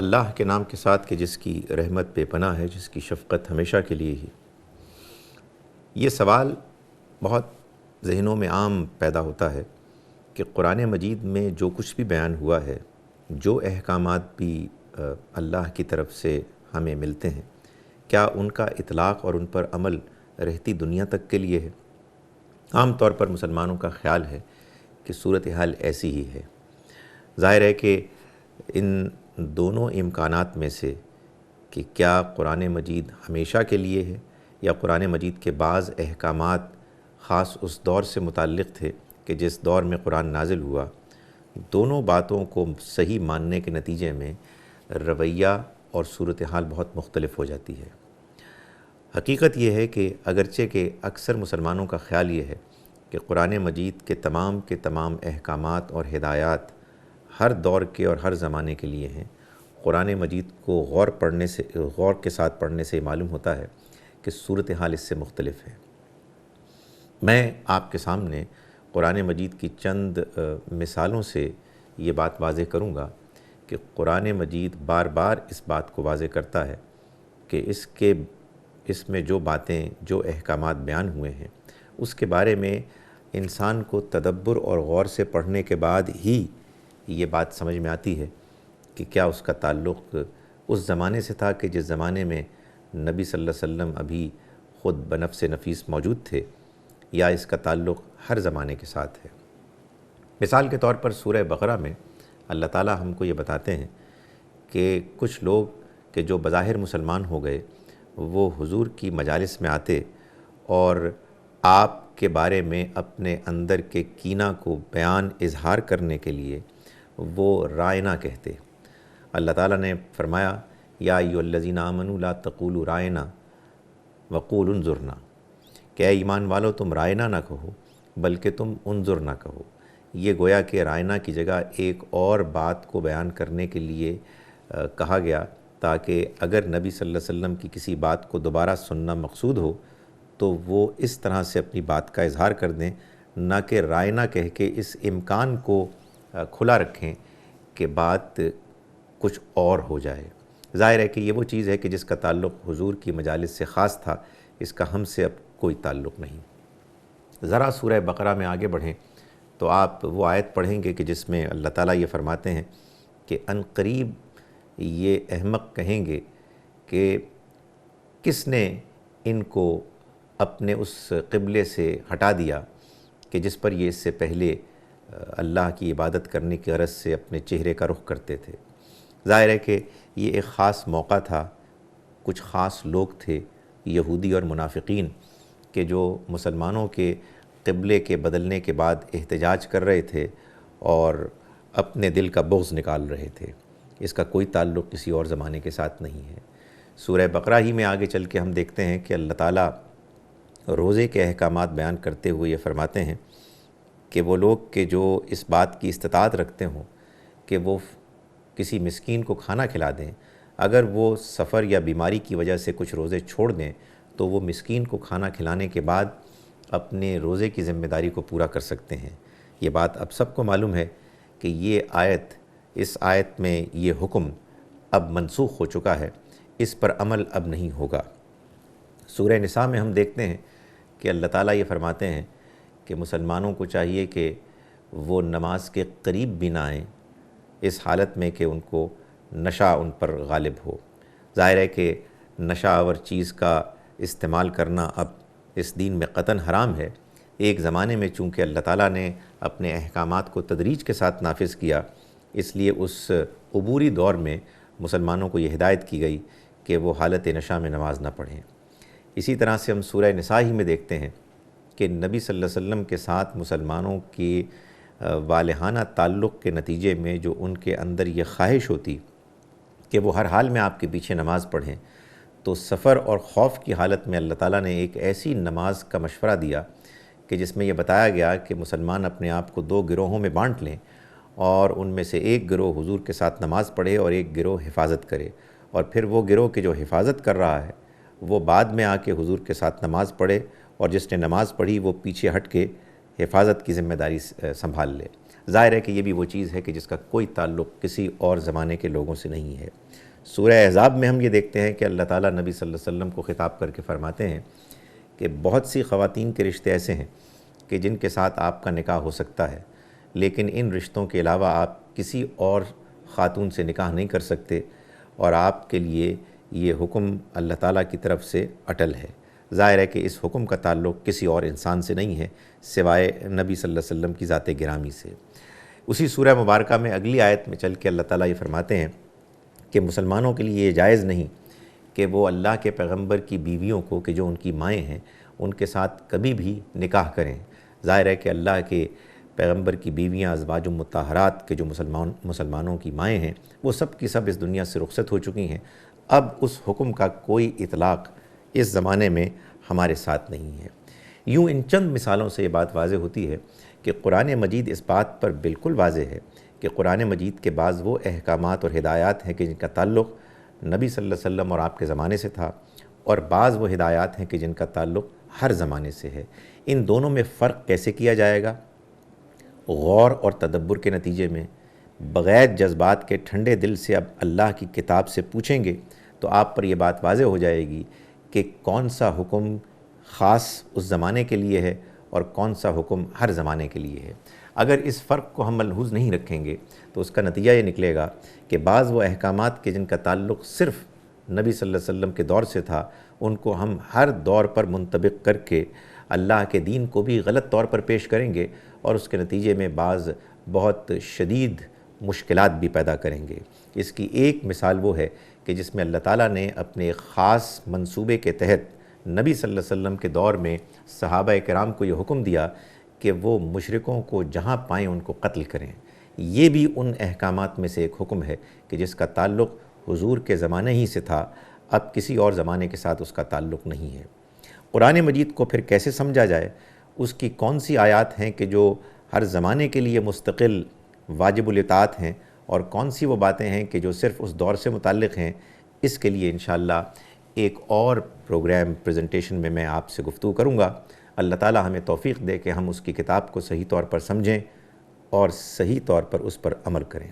اللہ کے نام کے ساتھ کہ جس کی رحمت بے پناہ ہے، جس کی شفقت ہمیشہ کے لیے ہی۔ یہ سوال بہت ذہنوں میں عام پیدا ہوتا ہے کہ قرآن مجید میں جو کچھ بھی بیان ہوا ہے، جو احکامات بھی اللہ کی طرف سے ہمیں ملتے ہیں، کیا ان کا اطلاق اور ان پر عمل رہتی دنیا تک کے لیے ہے؟ عام طور پر مسلمانوں کا خیال ہے کہ صورتحال ایسی ہی ہے۔ ظاہر ہے کہ ان دونوں امکانات میں سے کہ کیا قرآن مجید ہمیشہ کے لیے ہے یا قرآن مجید کے بعض احکامات خاص اس دور سے متعلق تھے کہ جس دور میں قرآن نازل ہوا، دونوں باتوں کو صحیح ماننے کے نتیجے میں رویہ اور صورتحال بہت مختلف ہو جاتی ہے۔ حقیقت یہ ہے کہ اگرچہ کہ اکثر مسلمانوں کا خیال یہ ہے کہ قرآن مجید کے تمام احکامات اور ہدایات ہر دور کے اور ہر زمانے کے لیے ہیں، قرآن مجید کو غور کے ساتھ پڑھنے سے معلوم ہوتا ہے کہ صورتحال اس سے مختلف ہے۔ میں آپ کے سامنے قرآن مجید کی چند مثالوں سے یہ بات واضح کروں گا کہ قرآن مجید بار بار اس بات کو واضح کرتا ہے کہ اس میں جو باتیں، جو احکامات بیان ہوئے ہیں، اس کے بارے میں انسان کو تدبر اور غور سے پڑھنے کے بعد ہی یہ بات سمجھ میں آتی ہے کہ کیا اس کا تعلق اس زمانے سے تھا کہ جس زمانے میں نبی صلی اللہ علیہ وسلم ابھی خود بنفس نفیس موجود تھے، یا اس کا تعلق ہر زمانے کے ساتھ ہے۔ مثال کے طور پر سورہ بقرہ میں اللہ تعالیٰ ہم کو یہ بتاتے ہیں کہ کچھ لوگ کہ جو بظاہر مسلمان ہو گئے، وہ حضور کی مجالس میں آتے اور آپ کے بارے میں اپنے اندر کے کینہ کو اظہار کرنے کے لیے وہ رائنا کہتے۔ اللہ تعالیٰ نے فرمایا یا ایھا الذین آمنوا لا تقولوا رائنا وقولوا انظرنا، کہ اے ایمان والو تم رائنا نہ کہو بلکہ تم انظرنا کہو۔ یہ گویا کہ رائنا کی جگہ ایک اور بات کو بیان کرنے کے لیے کہا گیا، تاکہ اگر نبی صلی اللہ علیہ وسلم کی کسی بات کو دوبارہ سننا مقصود ہو تو وہ اس طرح سے اپنی بات کا اظہار کر دیں، نہ کہ رائنا کہہ کے اس امکان کو کھلا رکھیں کہ بات کچھ اور ہو جائے۔ ظاہر ہے کہ یہ وہ چیز ہے کہ جس کا تعلق حضور کی مجالس سے خاص تھا، اس کا ہم سے اب کوئی تعلق نہیں۔ ذرا سورہ بقرہ میں آگے بڑھیں تو آپ وہ آیت پڑھیں گے کہ جس میں اللہ تعالیٰ یہ فرماتے ہیں کہ ان قریب یہ احمق کہیں گے کہ کس نے ان کو اپنے اس قبلے سے ہٹا دیا کہ جس پر یہ اس سے پہلے اللہ کی عبادت کرنے کی غرض سے اپنے چہرے کا رخ کرتے تھے۔ ظاہر ہے کہ یہ ایک خاص موقع تھا، کچھ خاص لوگ تھے یہودی اور منافقین کہ جو مسلمانوں کے قبلے کے بدلنے کے بعد احتجاج کر رہے تھے اور اپنے دل کا بغض نکال رہے تھے۔ اس کا کوئی تعلق کسی اور زمانے کے ساتھ نہیں ہے۔ سورہ بقرہ ہی میں آگے چل کے ہم دیکھتے ہیں کہ اللہ تعالیٰ روزے کے احکامات بیان کرتے ہوئے یہ فرماتے ہیں کہ وہ لوگ کہ جو اس بات کی استطاعت رکھتے ہوں کہ وہ کسی مسکین کو کھانا کھلا دیں، اگر وہ سفر یا بیماری کی وجہ سے کچھ روزے چھوڑ دیں تو وہ مسکین کو کھانا کھلانے کے بعد اپنے روزے کی ذمہ داری کو پورا کر سکتے ہیں۔ یہ بات اب سب کو معلوم ہے کہ اس آیت میں یہ حکم اب منسوخ ہو چکا ہے، اس پر عمل اب نہیں ہوگا۔ سورہ نساء میں ہم دیکھتے ہیں کہ اللہ تعالیٰ یہ فرماتے ہیں کہ مسلمانوں کو چاہیے کہ وہ نماز کے قریب بھی نہ آئیں اس حالت میں کہ ان کو نشہ ان پر غالب ہو۔ ظاہر ہے کہ نشہ آور چیز کا استعمال کرنا اب اس دین میں قطعاً حرام ہے۔ ایک زمانے میں چونکہ اللہ تعالیٰ نے اپنے احکامات کو تدریج کے ساتھ نافذ کیا، اس لیے اس عبوری دور میں مسلمانوں کو یہ ہدایت کی گئی کہ وہ حالت نشہ میں نماز نہ پڑھیں۔ اسی طرح سے ہم سورہ نساء ہی میں دیکھتے ہیں کہ نبی صلی اللہ علیہ وسلم کے ساتھ مسلمانوں کی والہانہ تعلق کے نتیجے میں جو ان کے اندر یہ خواہش ہوتی کہ وہ ہر حال میں آپ کے پیچھے نماز پڑھیں، تو سفر اور خوف کی حالت میں اللہ تعالیٰ نے ایک ایسی نماز کا مشورہ دیا کہ جس میں یہ بتایا گیا کہ مسلمان اپنے آپ کو 2 گروہوں میں بانٹ لیں اور ان میں سے ایک گروہ حضور کے ساتھ نماز پڑھے اور ایک گروہ حفاظت کرے، اور پھر وہ گروہ کہ جو حفاظت کر رہا ہے وہ بعد میں آ کے حضور کے ساتھ نماز پڑھے، اور جس نے نماز پڑھی وہ پیچھے ہٹ کے حفاظت کی ذمہ داری سنبھال لے۔ ظاہر ہے کہ یہ بھی وہ چیز ہے کہ جس کا کوئی تعلق کسی اور زمانے کے لوگوں سے نہیں ہے۔ سورہ احزاب میں ہم یہ دیکھتے ہیں کہ اللہ تعالیٰ نبی صلی اللہ علیہ وسلم کو خطاب کر کے فرماتے ہیں کہ بہت سی خواتین کے رشتے ایسے ہیں کہ جن کے ساتھ آپ کا نکاح ہو سکتا ہے، لیکن ان رشتوں کے علاوہ آپ کسی اور خاتون سے نکاح نہیں کر سکتے، اور آپ کے لیے یہ حکم اللہ تعالیٰ کی طرف سے اٹل ہے۔ ظاہر ہے کہ اس حکم کا تعلق کسی اور انسان سے نہیں ہے سوائے نبی صلی اللہ علیہ وسلم کی ذات گرامی سے۔ اسی سورہ مبارکہ میں اگلی آیت میں چل کے اللہ تعالیٰ یہ فرماتے ہیں کہ مسلمانوں کے لیے یہ جائز نہیں کہ وہ اللہ کے پیغمبر کی بیویوں کو کہ جو ان کی مائیں ہیں ان کے ساتھ کبھی بھی نکاح کریں۔ ظاہر ہے کہ اللہ کے پیغمبر کی بیویاں ازواج مطہرات کے جو مسلمانوں کی مائیں ہیں وہ سب کی سب اس دنیا سے رخصت ہو چکی ہیں۔ اب اس حکم کا کوئی اطلاق اس زمانے میں ہمارے ساتھ نہیں ہے۔ یوں ان چند مثالوں سے یہ بات واضح ہوتی ہے کہ قرآن مجید اس بات پر بالکل واضح ہے کہ قرآن مجید کے بعض وہ احکامات اور ہدایات ہیں کہ جن کا تعلق نبی صلی اللہ علیہ وسلم اور آپ کے زمانے سے تھا، اور بعض وہ ہدایات ہیں کہ جن کا تعلق ہر زمانے سے ہے۔ ان دونوں میں فرق کیسے کیا جائے گا؟ غور اور تدبر کے نتیجے میں بغیر جذبات کے ٹھنڈے دل سے اب اللہ کی کتاب سے پوچھیں گے تو آپ پر یہ بات واضح ہو جائے گی کہ کون سا حکم خاص اس زمانے کے لیے ہے اور کون سا حکم ہر زمانے کے لیے ہے۔ اگر اس فرق کو ہم ملحوظ نہیں رکھیں گے تو اس کا نتیجہ یہ نکلے گا کہ بعض وہ احکامات کے جن کا تعلق صرف نبی صلی اللہ علیہ وسلم کے دور سے تھا ان کو ہم ہر دور پر منطبق کر کے اللہ کے دین کو بھی غلط طور پر پیش کریں گے، اور اس کے نتیجے میں بعض بہت شدید مشکلات بھی پیدا کریں گے۔ اس کی ایک مثال وہ ہے کہ جس میں اللہ تعالیٰ نے اپنے ایک خاص منصوبے کے تحت نبی صلی اللہ علیہ وسلم کے دور میں صحابہ کرام کو یہ حکم دیا کہ وہ مشرکوں کو جہاں پائیں ان کو قتل کریں۔ یہ بھی ان احکامات میں سے ایک حکم ہے کہ جس کا تعلق حضور کے زمانے ہی سے تھا، اب کسی اور زمانے کے ساتھ اس کا تعلق نہیں ہے۔ قرآن مجید کو پھر کیسے سمجھا جائے؟ اس کی کون سی آیات ہیں کہ جو ہر زمانے کے لیے مستقل واجب الاطاعت ہیں، اور کون سی وہ باتیں ہیں کہ جو صرف اس دور سے متعلق ہیں؟ اس کے لیے انشاءاللہ ایک اور پروگرام پریزنٹیشن میں آپ سے گفتگو کروں گا۔ اللہ تعالیٰ ہمیں توفیق دے کہ ہم اس کی کتاب کو صحیح طور پر سمجھیں اور صحیح طور پر اس پر عمل کریں۔